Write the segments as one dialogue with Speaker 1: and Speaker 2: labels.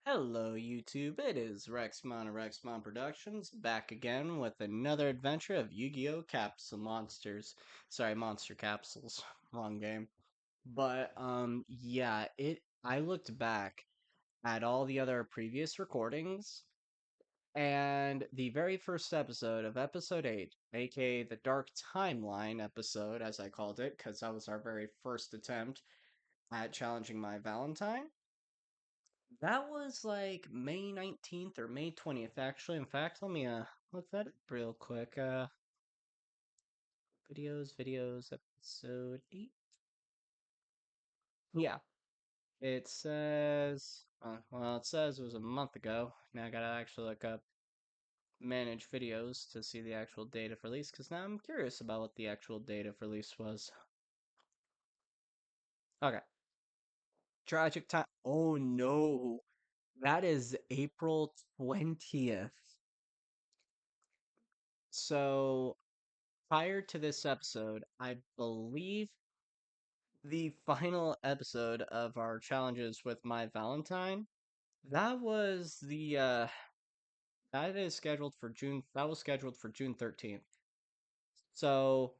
Speaker 1: Hello, YouTube. It is Rexmon of Rexmon Productions back again with another adventure of Yu-Gi-Oh! Capsule Monsters. Sorry, Monster Capsules. Wrong game. But yeah, I looked back at all the other previous recordings, and the very first episode of episode 8, aka the Dark Timeline episode, as I called it, because that was our very first attempt at challenging my Valentine. That was like May 19th or May 20th, actually. In fact, let me look that up real quick. Videos, episode 8. Yeah, it says, well, it says it was a month ago. Now I gotta actually look up manage videos to see the actual date of release, because now I'm curious about what the actual date of release was. Okay, tragic time. Oh no, that is April 20th. So prior to this episode, I believe the final episode of our challenges with my Valentine, that was that was scheduled for June 13th. So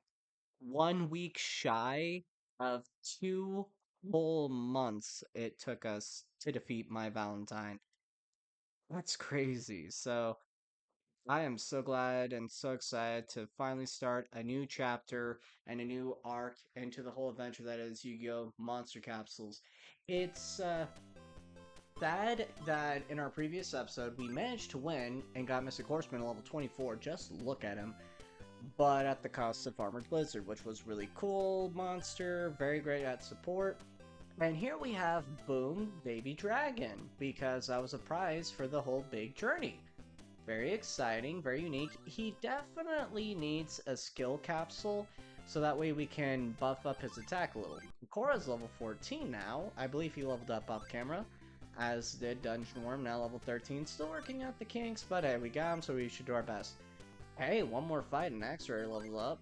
Speaker 1: 1 week shy of 2 whole months it took us to defeat my Valentine. That's crazy. So I am so glad and so excited to finally start a new chapter and a new arc into the whole adventure that is Yu-Gi-Oh! Monster Capsules. It's sad that in our previous episode we managed to win and got Mystic Horseman level 24. Just look at him. But at the cost of Armored Blizzard, which was really cool monster, very great at support. And here we have Boom Baby Dragon, because that was a prize for the whole big journey. Very exciting, very unique. He definitely needs a skill capsule, so that way we can buff up his attack a little. Korra's level 14 now. I believe he leveled up off camera, as did Dungeon Worm, now level 13. Still working out the kinks, but hey, we got him, so we should do our best. Hey, one more fight and Axe already leveled up.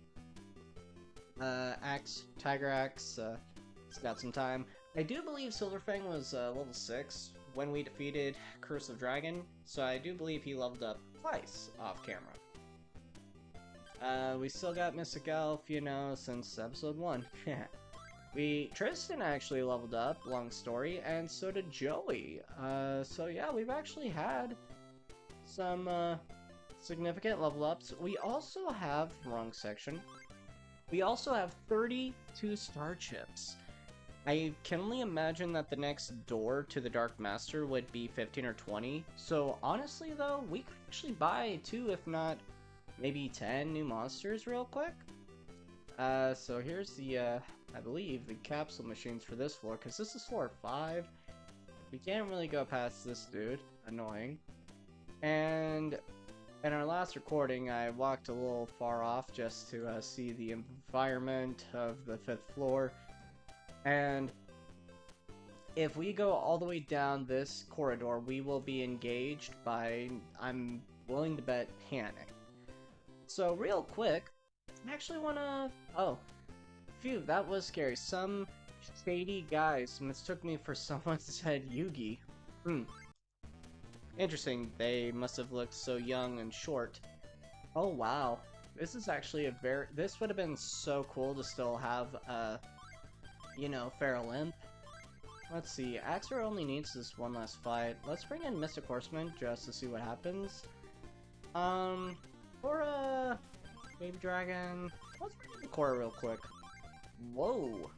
Speaker 1: Tiger Axe, it's got some time. I do believe Silverfang was level 6 when we defeated Curse of Dragon, so I do believe he leveled up twice off camera. We still got Mystic Elf, you know, since episode 1. Tristan actually leveled up, long story, and so did Joey. So yeah, we've actually had some significant level ups. We also have, wrong section, we also have 32 star chips. I can only imagine that the next door to the Dark Master would be 15 or 20. So honestly though, we could actually buy 2, if not maybe 10 new monsters real quick. So here's the, I believe, the capsule machines for this floor, because this is floor 5. We can't really go past this dude. Annoying. And in our last recording, I walked a little far off just to see the environment of the 5th floor. And if we go all the way down this corridor, we will be engaged by, I'm willing to bet, Hanning. So real quick, I actually want to... Oh, phew, that was scary. Some shady guys mistook me for someone who said Yugi. Interesting, they must have looked so young and short. Oh wow, this is actually this would have been so cool to still have, you know, Feral Imp. Let's see, Axer only needs this one last fight. Let's bring in Mystic Horseman just to see what happens. Korra, Baby Dragon, let's bring in Korra real quick. Whoa.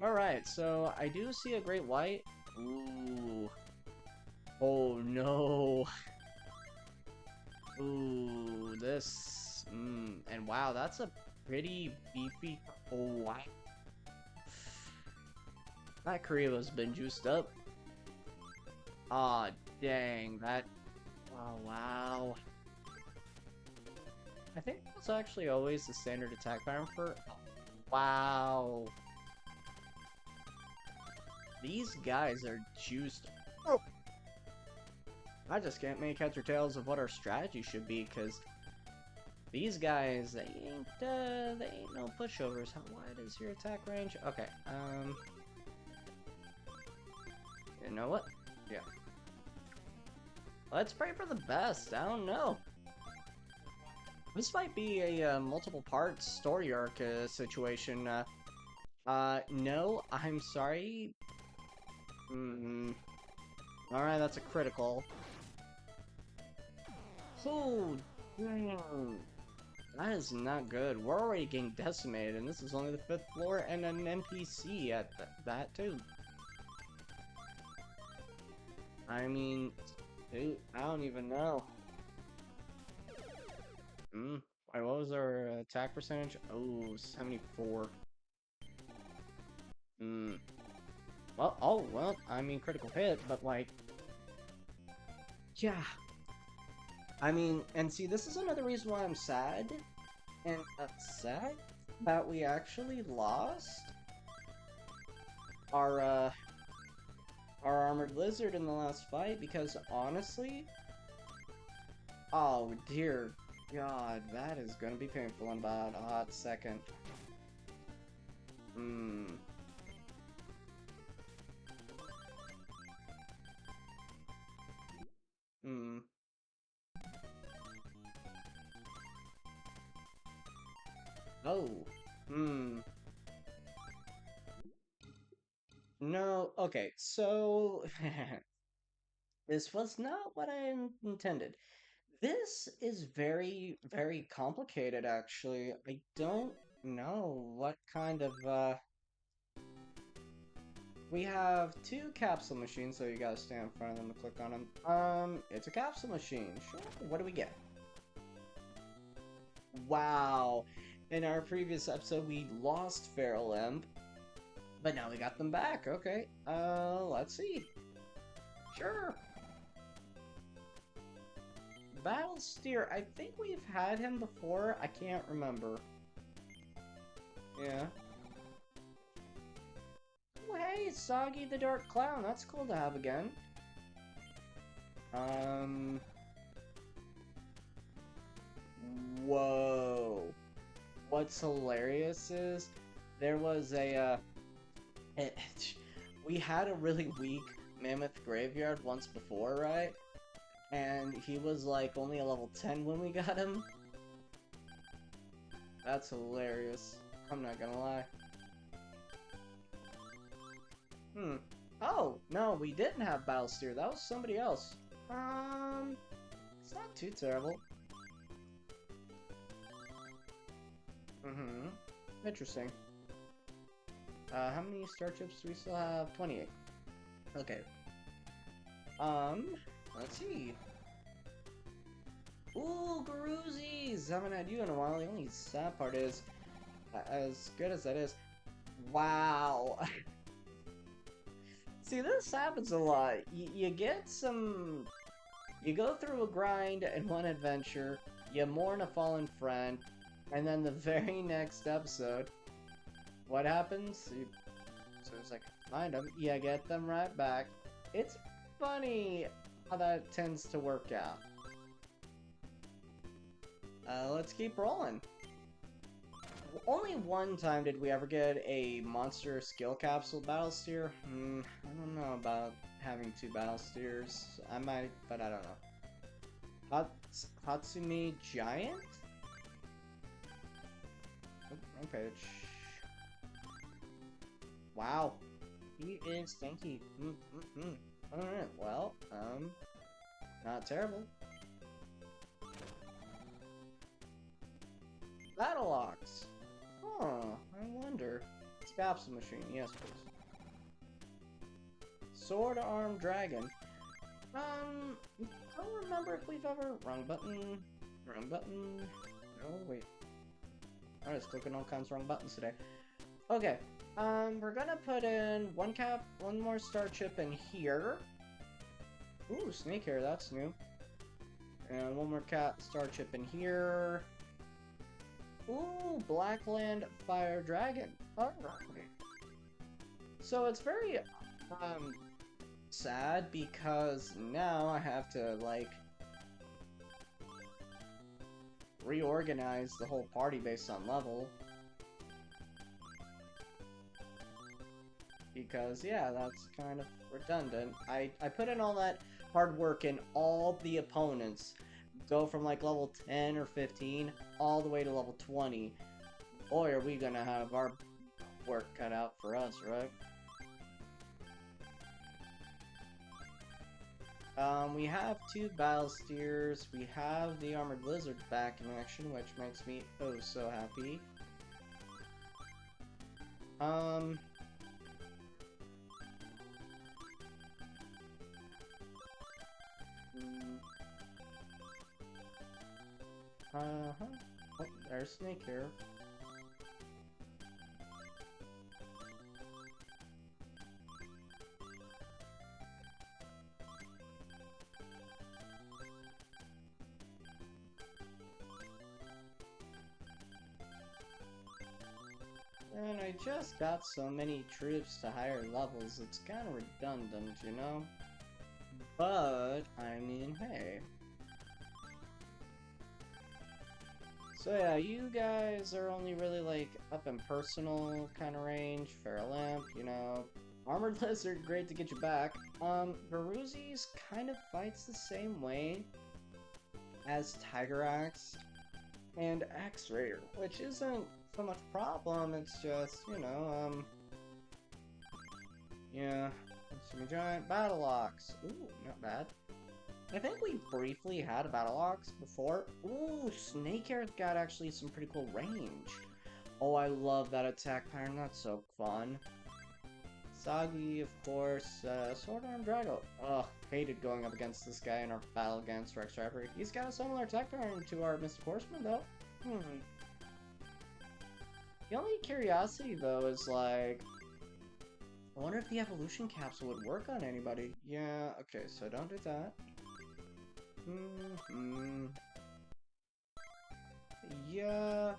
Speaker 1: Alright, so I do see a Great White. Ooh. Oh no. Ooh, this... and wow, that's a pretty beefy... Oh, wow. That Kariba's been juiced up. Aw, dang, that... Oh, wow. I think that's actually always the standard attack pattern for... Wow. These guys are juiced. Oh. I just can't make heads or tails of what our strategy should be, because these guys, they ain't no pushovers. How wide is your attack range? Okay, you know what? Yeah. Let's pray for the best. I don't know. This might be a multiple part story arc situation. No, I'm sorry. Alright, that's a critical. Oh, damn. That is not good. We're already getting decimated, and this is only the 5th floor and an NPC at that, too. I mean, dude, I don't even know. Wait, what was our attack percentage? Oh, 74. Well, oh, well, I mean, critical hit, but like, yeah. I mean, and see, this is another reason why I'm sad and upset that we actually lost our armored lizard in the last fight, because honestly, oh dear God, that is gonna be painful in about a hot second. Oh. No, okay, so this was not what I intended. This is very, very complicated, actually. I don't know what kind of, we have 2 capsule machines, so you gotta stand in front of them and click on them. It's a capsule machine. Sure, what do we get? Wow. In our previous episode, we lost Feral Imp, but now we got them back. Okay, let's see. Sure. Battle Steer, I think we've had him before. I can't remember. Yeah. Oh, hey, Soggy the Dark Clown. That's cool to have again. Whoa. What's hilarious is there was we had a really weak Mammoth Graveyard once before, right? And he was like only a level 10 when we got him. That's hilarious. I'm not gonna lie. Oh, no, we didn't have Battle Steer. That was somebody else. It's not too terrible. Interesting. How many star chips do we still have? 28. Okay. Let's see. Ooh, Garoozis! Haven't had you in a while. The only sad part is, as good as that is, wow. See, this happens a lot. You get some... You go through a grind in one adventure, you mourn a fallen friend, and then the very next episode, what happens? So it's like, find them, you get them right back. It's funny how that tends to work out. Let's keep rolling. Only one time did we ever get a monster skill capsule battle steer. I don't know about having 2 battle steers. I might, but I don't know. Hatsumi Giant? Oh, wrong page. Wow. He is stinky. Alright, well, not terrible. Battle Ox. Huh, I wonder. It's Capsule Machine, yes please. Sword Arm Dragon. I don't remember if we've ever... Wrong button. Wrong button. No, wait. I'm just clicking all kinds of wrong buttons today. Okay. We're gonna put in one more star chip in here. Ooh, snake hair, that's new. And one more star chip in here. Ooh, Blackland Fire Dragon. Alright. So it's very, sad because now I have to, like, reorganize the whole party based on level. because yeah, that's kind of redundant. I put in all that hard work and all the opponents go from like level 10 or 15 all the way to level 20. Boy, are we gonna have our work cut out for us, right? We have two battle steers. We have the armored lizard back in action, which makes me oh so happy. Um, uh-huh. Oh, there's Snake here. And I just got so many troops to higher levels, it's kind of redundant, you know? But, I mean, hey. So yeah, you guys are only really like up in personal kind of range. Fair Lamp, you know. Armored Lizard, great to get you back. Veruzi's kind of fights the same way as Tiger Axe and X-Raider, which isn't so much problem, it's just, you know, yeah. Some giant battle ox. Ooh, not bad. I think we briefly had a battle ox before. Ooh, Snakehair's got actually some pretty cool range. Oh, I love that attack pattern. That's so fun. Sagi, of course. Sword Arm Drago. Ugh, hated going up against this guy in our battle against Rex Driver. He's got a similar attack pattern to our Mystic Horseman, though. The only curiosity, though, is like... I wonder if the evolution capsule would work on anybody. Yeah, okay, so don't do that. Yeah.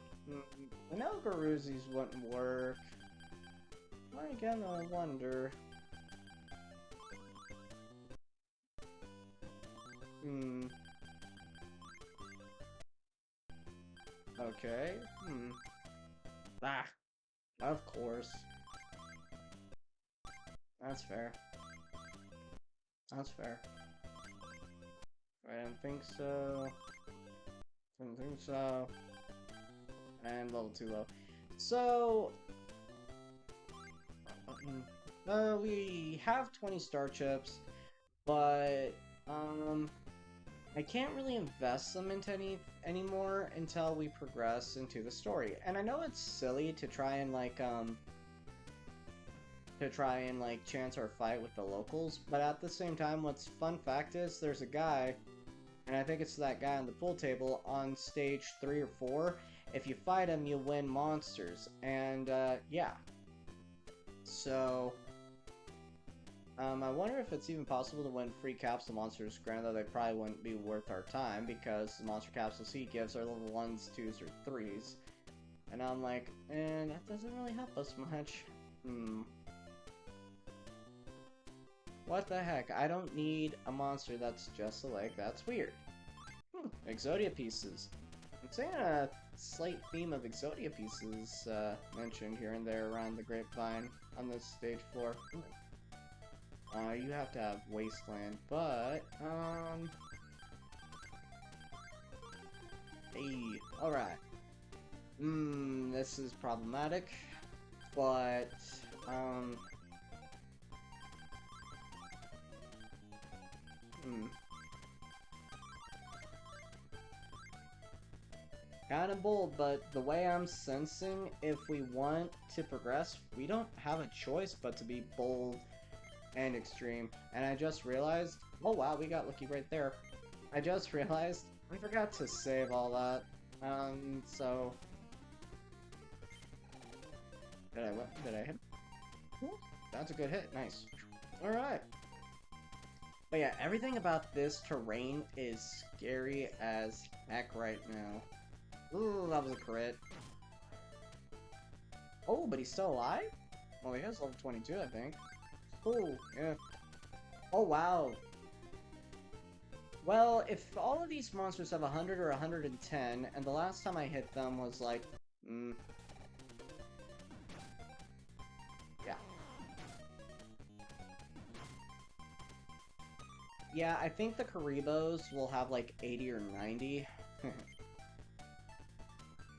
Speaker 1: I know Garuzi's wouldn't work. Then again, I wonder. Okay. Ah. Of course. That's fair. That's fair. I didn't think so. Didn't think so. And level 2 low. So... we have 20 star chips, but, I can't really invest them into anymore until we progress into the story. And I know it's silly to try and, like, chance our fight with the locals, but at the same time, what's fun fact is, there's a guy, and I think it's that guy on the pool table on stage 3 or 4. If you fight him, you win monsters, and, yeah. So, I wonder if it's even possible to win free capsule monsters. Granted, they probably wouldn't be worth our time, because the monster capsules he gives are level 1s, 2s, or 3s. And I'm like, that doesn't really help us much. What the heck? I don't need a monster that's just a leg. That's weird. Exodia pieces. I'm seeing a slight theme of Exodia pieces mentioned here and there around the grapevine on this stage floor. You have to have Wasteland, but, hey, alright. This is problematic, but, Kinda bold, but the way I'm sensing, if we want to progress, we don't have a choice but to be bold and extreme. And I just realized, oh wow, we got lucky right there. I just realized I forgot to save all that. So did I hit? That's a good hit. Nice. All right. But yeah, everything about this terrain is scary as heck right now. Ooh, that was a crit. Oh, but he's still alive? Well, he has level 22, I think. Oh, yeah. Oh, wow. Well, if all of these monsters have 100 or 110, and the last time I hit them was like... yeah. Yeah, I think the Karibos will have like 80 or 90.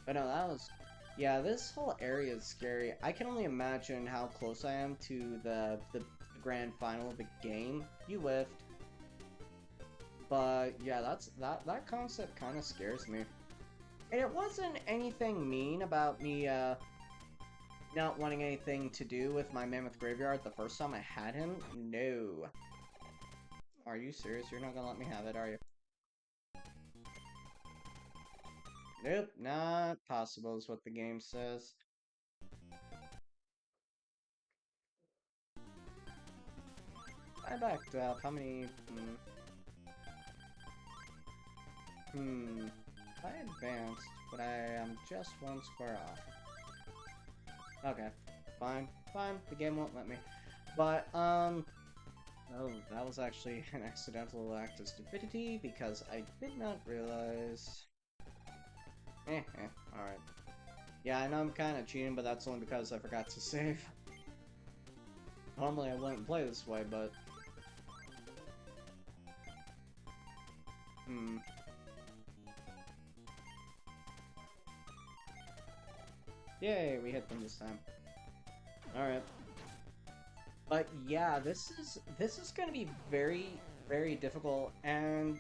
Speaker 1: But no, that was... Yeah, this whole area is scary. I can only imagine how close I am to the grand final of the game. You whiffed. But yeah, that concept kind of scares me. And it wasn't anything mean about me not wanting anything to do with my Mammoth Graveyard the first time I had him. No. Are you serious? You're not gonna let me have it, are you? Nope, not possible is what the game says. I backed up. How many? I advanced, but I am just one square off. Okay, fine, fine. The game won't let me. But, oh, that was actually an accidental act of stupidity because I did not realize. Alright. Yeah, I know I'm kind of cheating, but that's only because I forgot to save. Normally I wouldn't play this way, but... Yay, we hit them this time. Alright. But yeah, this is gonna be very, very difficult, and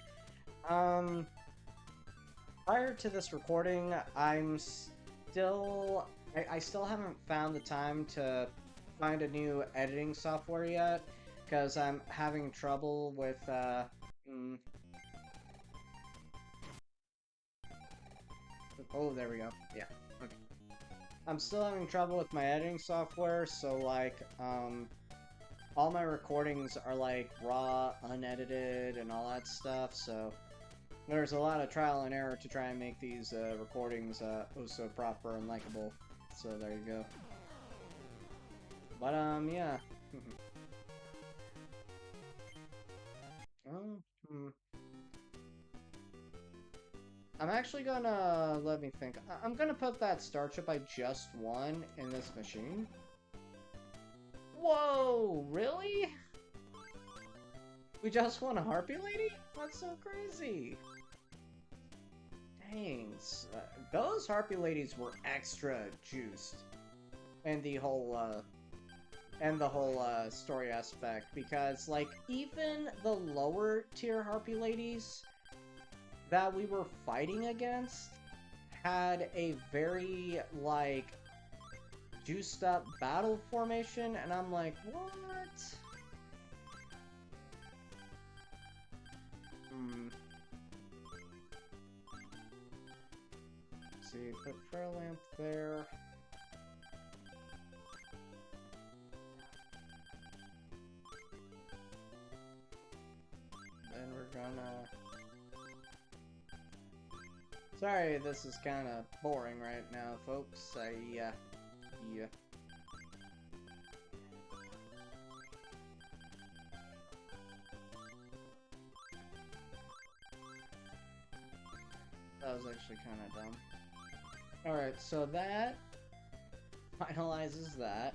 Speaker 1: prior to this recording, I still haven't found the time to find a new editing software yet, because I'm having trouble with oh, there we go. Yeah. Okay. I'm still having trouble with my editing software, so like all my recordings are like raw, unedited, and all that stuff, so there's a lot of trial and error to try and make these recordings oh so proper and likable. So there you go. But yeah. I'm actually gonna let me think. I'm gonna put that star chip I just won in this machine. Whoa, really? We just won a Harpy Lady? That's so crazy. Dang, those Harpy Ladies were extra juiced. And the whole story aspect, because like even the lower tier Harpy Ladies that we were fighting against had a very like juiced up battle formation, and I'm like, what? Let's see, put prayer lamp there. Then we're gonna... Sorry, this is kind of boring right now, folks. Yeah. That was actually kind of dumb. Alright, so that finalizes that.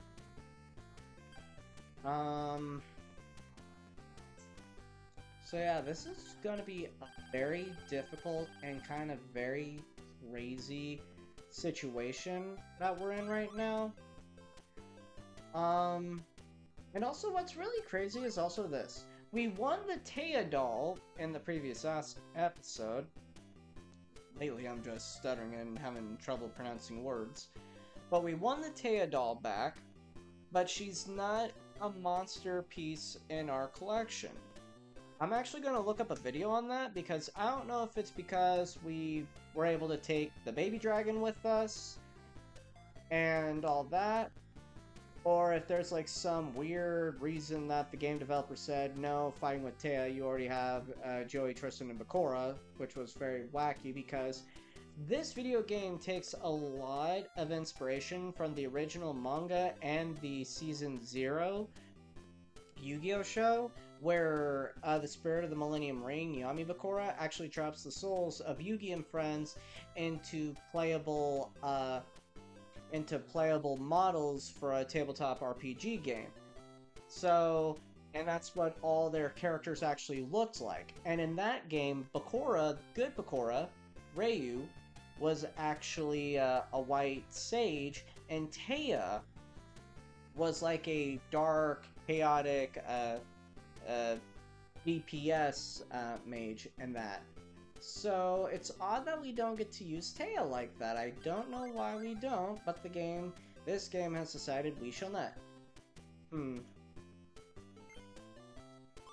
Speaker 1: So yeah, this is gonna be a very difficult and kind of very crazy situation that we're in right now. And also what's really crazy is also this. We won the Taya doll in the previous episode. Lately I'm just stuttering and having trouble pronouncing words. But we won the Taya doll back, but she's not a monster piece in our collection. I'm actually going to look up a video on that, because I don't know if it's because we were able to take the baby dragon with us and all that, or if there's like some weird reason that the game developer said, no, fighting with Taya, you already have Joey, Tristan, and Bakura, which was very wacky, because this video game takes a lot of inspiration from the original manga and the Season 0 Yu-Gi-Oh! Show, where the Spirit of the Millennium Ring, Yami Bakura, actually traps the souls of Yugi and friends into playable models for a tabletop RPG game. So And that's what all their characters actually looked like. And in that game, Bakura, good Bakura, Ryu, was actually a white sage, and Taya was like a dark, chaotic uh, DPS mage in that. So it's odd that we don't get to use Taya like that. I don't know why we don't, but this game has decided we shall not.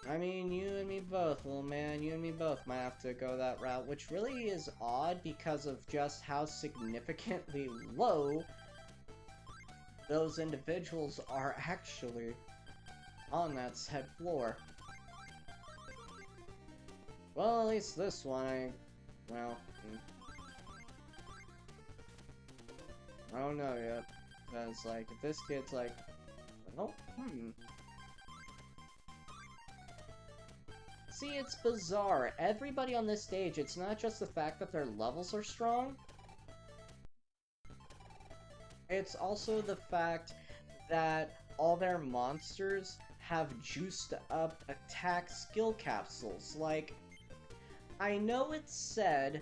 Speaker 1: I mean, you and me both, little man. You and me both might have to go that route, which really is odd because of just how significantly low those individuals are actually on that said floor. Well, at least this one, well, I don't know yet. Because, like, if this kid's like, well, See, it's bizarre. Everybody on this stage, it's not just the fact that their levels are strong. It's also the fact that all their monsters have juiced up attack skill capsules. Like, I know it's said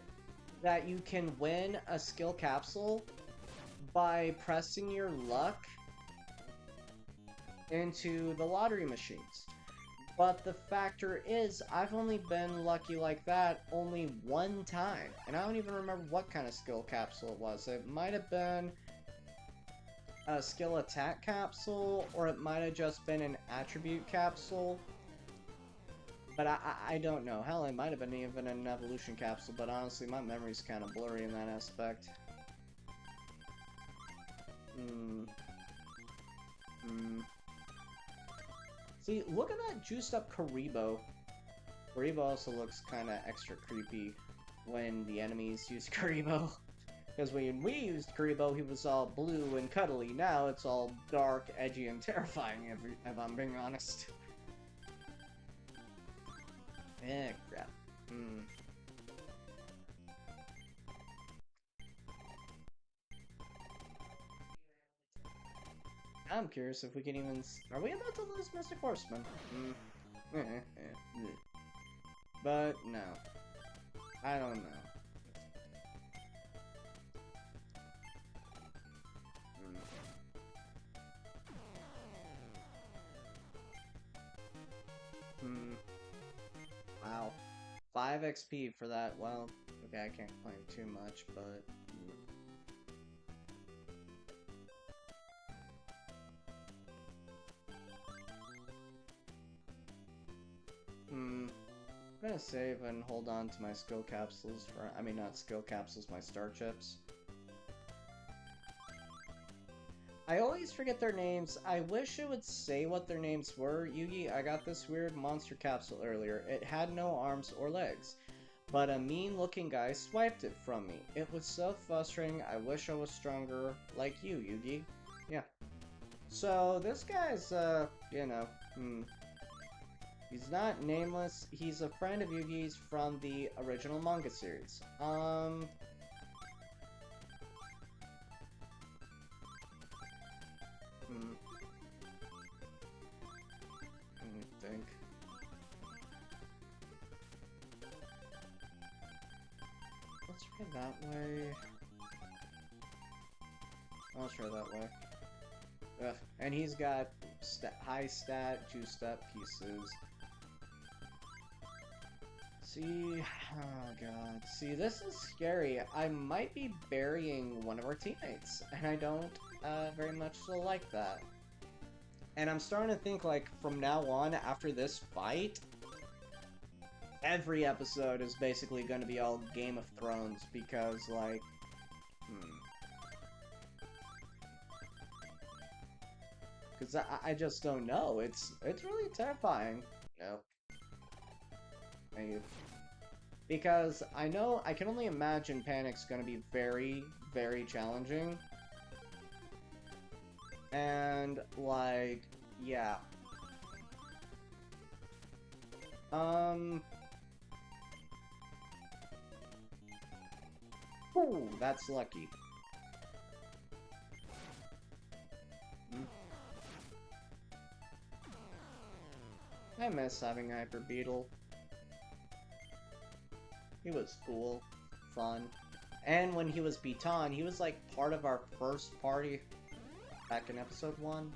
Speaker 1: that you can win a skill capsule by pressing your luck into the lottery machines. But the factor is, I've only been lucky like that only one time. And I don't even remember what kind of skill capsule it was. It might have been a skill attack capsule, or it might have just been an attribute capsule. But I don't know. Hell, it might have been even an evolution capsule, but honestly, my memory's kind of blurry in that aspect. See, look at that juiced up Karibo. Karibo also looks kind of extra creepy when the enemies use Karibo. Because when we used Karibo, he was all blue and cuddly. Now it's all dark, edgy, and terrifying, if I'm being honest. Eh, crap. I'm curious if we can even... Are we about to lose Mystic Horseman? But, no. I don't know. Wow. 5 XP for that. Well, okay, I can't complain too much, but... I'm gonna save and hold on to my skill capsules for... I mean, not skill capsules, my star chips. I always forget their names. I wish it would say what their names were. Yugi, I got this weird monster capsule earlier. It had no arms or legs, but a mean-looking guy swiped it from me. It was so frustrating. I wish I was stronger like you, Yugi. Yeah. So, this guy's, you know, he's not nameless. He's a friend of Yugi's from the original manga series. Let me think. Let's try that way. I'll try that way. Ugh. And he's got high stat, juiced up pieces. See, oh god. See, this is scary. I might be burying one of our teammates, and I don't very much so like that. And I'm starting to think, like, from now on, after this fight, every episode is basically going to be all Game of Thrones, because, like, Because I just don't know. It's really terrifying. Nope. Because I know, I can only imagine Panic's gonna be very, very challenging. And, like, yeah. Ooh, that's lucky. I miss having Hyper Beetle. He was cool, fun. And when he was Beaton, he was like part of our first party back in episode 1.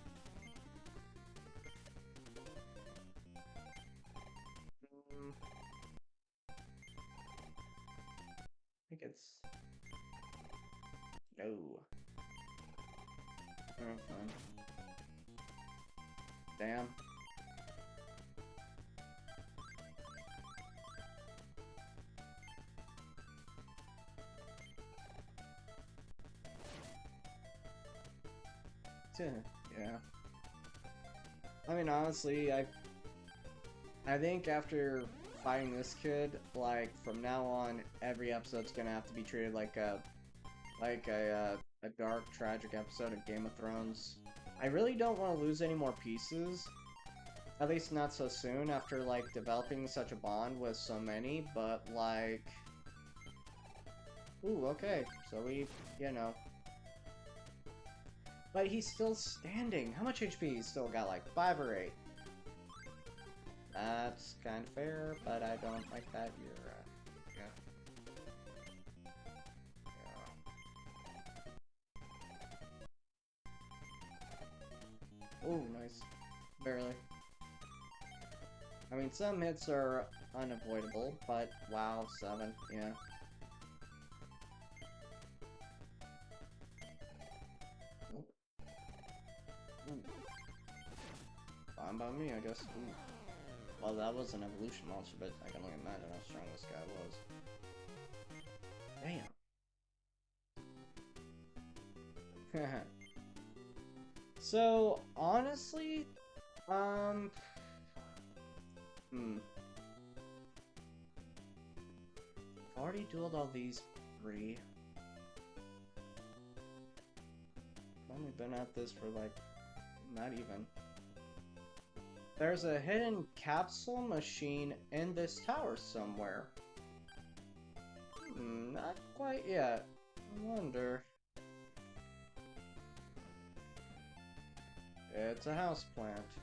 Speaker 1: I think it's... No. Oh, fine. Damn. Yeah. I mean, honestly, I think after fighting this kid, like from now on, every episode's gonna have to be treated like a dark, tragic episode of Game of Thrones. I really don't want to lose any more pieces. At least not so soon after like developing such a bond with so many, but like... Ooh, okay. So we, you know... But he's still standing. How much HP he's still got? Like 5 or 8. That's kind of fair, but I don't like that. You're, yeah. Ooh, nice. Barely. I mean, some hits are unavoidable, but wow, 7, yeah. Fine by me, I guess. Ooh. Well, that was an evolution monster, but I can only imagine how strong this guy was. Damn. So, honestly, I've already dueled all these 3. I've only been at this for like, not even. There's a hidden capsule machine in this tower somewhere. Not quite yet. I wonder. It's a houseplant.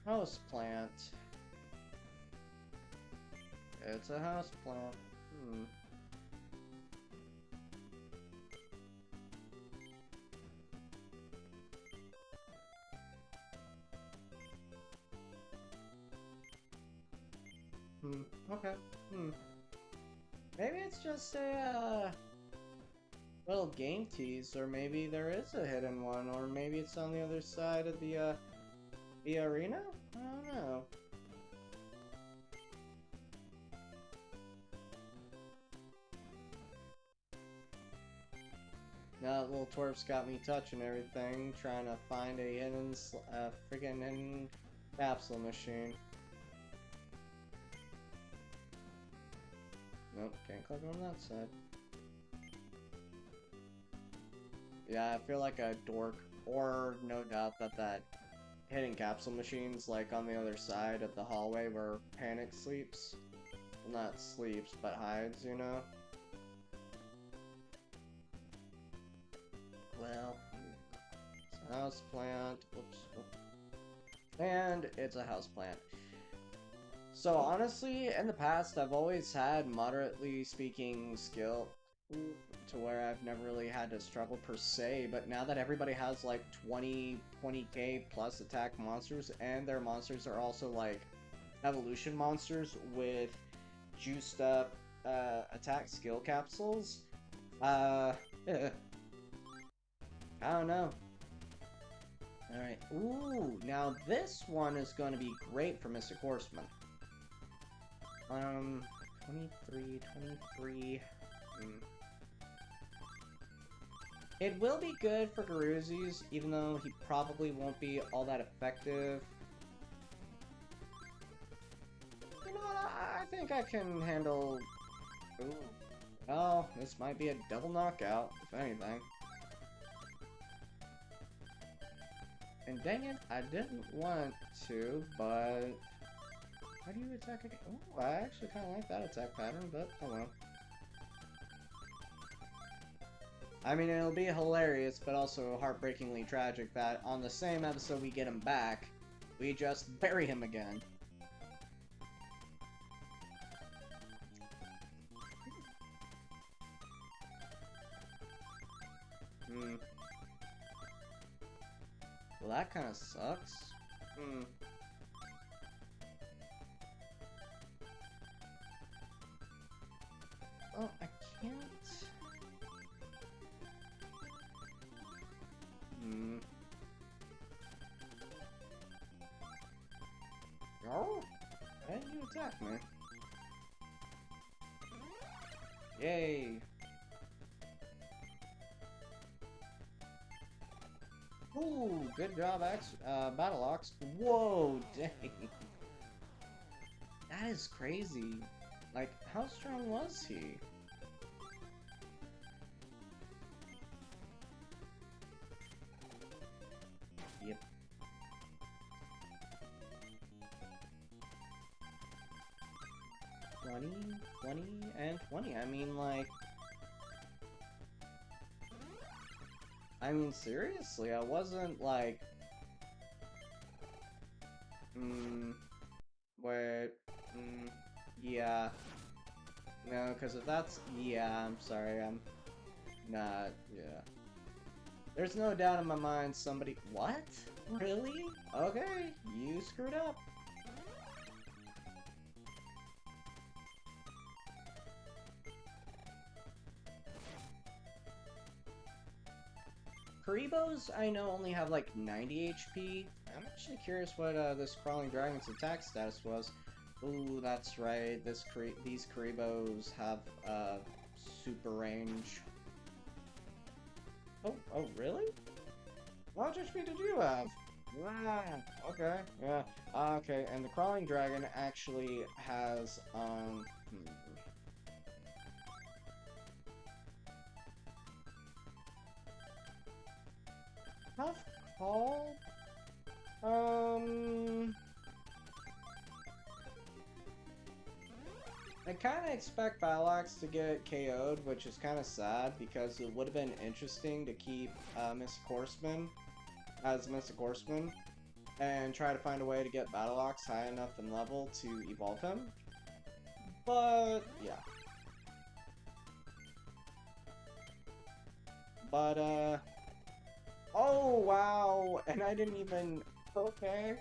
Speaker 1: Houseplant. It's a houseplant. Okay. Maybe it's just a little game tease, or maybe there is a hidden one, or maybe it's on the other side of the arena? I don't know. Now that little twerp's got me touching everything, trying to find a hidden, freaking hidden capsule machine. Nope, can't click on that side. Yeah, I feel like a dork, or no doubt that hidden capsule machine's like on the other side of the hallway where Panic sleeps. Well, not sleeps, but hides, you know? Well, it's a houseplant. Oops. And it's a houseplant. So honestly, in the past, I've always had moderately speaking skill to where I've never really had to struggle per se, but now that everybody has like 20k plus attack monsters, and their monsters are also like evolution monsters with juiced up attack skill capsules, I don't know. Alright, ooh, now this one is going to be great for Mystic Horseman. 23. It will be good for Garuzi's, even though he probably won't be all that effective. You know what, I think I can handle... Ooh. Oh, this might be a double knockout, if anything. And dang it, I didn't want to, but... How do you attack again? Oh, I actually kind of like that attack pattern, but oh well. I mean, it'll be hilarious, but also heartbreakingly tragic that on the same episode we get him back, we just bury him again. Hmm. Well, that kind of sucks. Hmm. Oh, I can't. Hmm. Oh, why didn't you attack me? Yay! Ooh, good job, Battle Ox. Whoa, dang. That is crazy. Like, how strong was he? Yep. $20, and 20. I mean, seriously, I wasn't like, wait, yeah, no, because if that's, yeah, I'm sorry, I'm not, yeah. There's no doubt in my mind somebody, what? Really? Okay, you screwed up. Karibos, I know, only have like 90 HP. I'm actually curious what this Crawling Dragon's attack status was. Ooh, that's right. These Karibos have super range. Oh, really? How much HP did you have? Ah, okay, yeah. Okay, and the Crawling Dragon actually has tough call. I kind of expect Battle-Axe to get KO'd, which is kind of sad, because it would have been interesting to keep Mystic Horseman as Mystic Horseman, and try to find a way to get Battle-Axe high enough in level to evolve him. But, yeah. But, oh, wow! And I didn't even... Okay.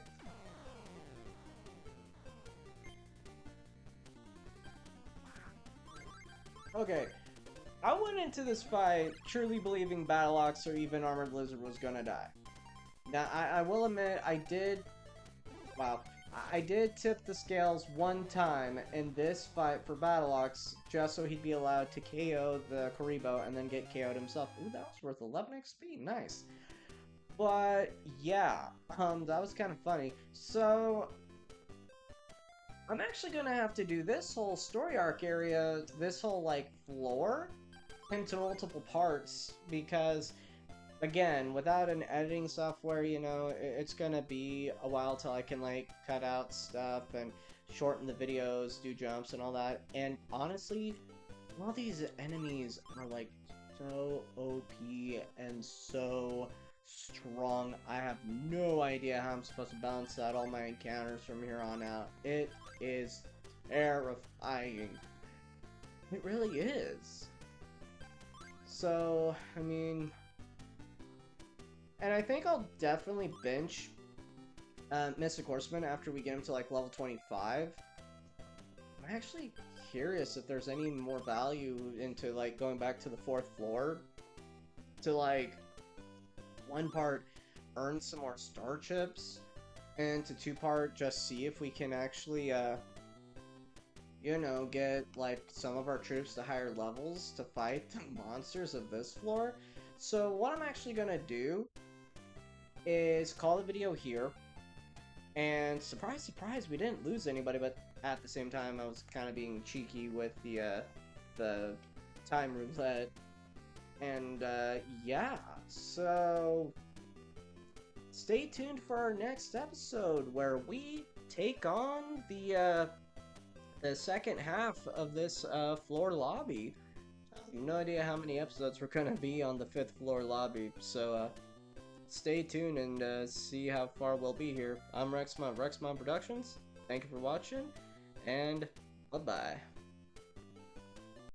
Speaker 1: Okay, I went into this fight truly believing Battle-Axe or even Armored Lizard was gonna die. Now, I will admit, wow, I did tip the scales one time in this fight for Battle-Axe, just so he'd be allowed to KO the Karibo and then get KO'd himself. Ooh, that was worth 11 XP, nice. But, yeah, that was kind of funny. So, I'm actually gonna have to do this whole story arc area, this whole, like, floor, into multiple parts, because, again, without an editing software, you know, it's gonna be a while till I can, like, cut out stuff and shorten the videos, do jumps and all that, and honestly, all these enemies are, like, so OP and so strong. I have no idea how I'm supposed to balance out all my encounters from here on out. It is terrifying. It really is. So, I mean... And I think I'll definitely bench Mystic Horseman after we get him to, like, level 25. I'm actually curious if there's any more value into, like, going back to the 4th floor to, like, one part earn some more star chips, and to 2-part just see if we can actually, you know, get, like, some of our troops to higher levels to fight the monsters of this floor. So what I'm actually gonna do is call the video here, and surprise, surprise, we didn't lose anybody, but at the same time, I was kind of being cheeky with the time roulette, and, yeah, so stay tuned for our next episode, where we take on the second half of this, floor lobby. I have no idea how many episodes we're gonna be on the 5th floor lobby, so, stay tuned and see how far we'll be here. I'm Rexmon, Rexmon Productions. Thank you for watching, and bye-bye.